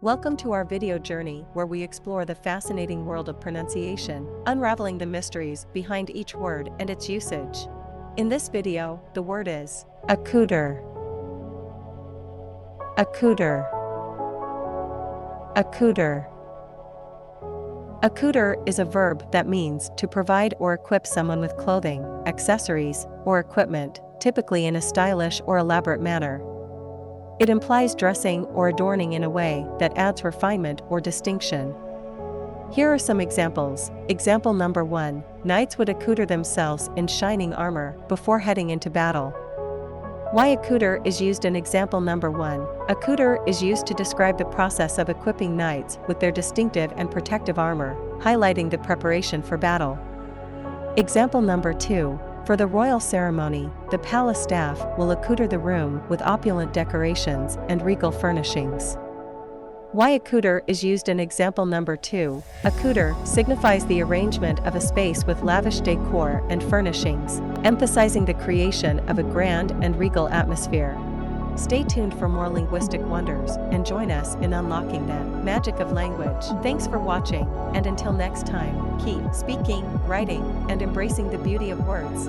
Welcome to our video journey where we explore the fascinating world of pronunciation, unraveling the mysteries behind each word and its usage. In this video, the word is accoutre. Accoutre. Accoutre. Accoutre is a verb that means to provide or equip someone with clothing, accessories, or equipment, typically in a stylish or elaborate manner. It implies dressing or adorning in a way that adds refinement or distinction. Here are some examples. Example number 1. Knights would accoutre themselves in shining armor before heading into battle. Why accoutre is used in example number 1. Accoutre is used to describe the process of equipping knights with their distinctive and protective armor, highlighting the preparation for battle. Example number 2. For the royal ceremony, the palace staff will accoutre the room with opulent decorations and regal furnishings. Why accoutre is used in example number 2. Accoutre signifies the arrangement of a space with lavish decor and furnishings, emphasizing the creation of a grand and regal atmosphere. Stay tuned for more linguistic wonders and join us in unlocking the magic of language. Thanks for watching, and until next time, keep speaking, writing, and embracing the beauty of words.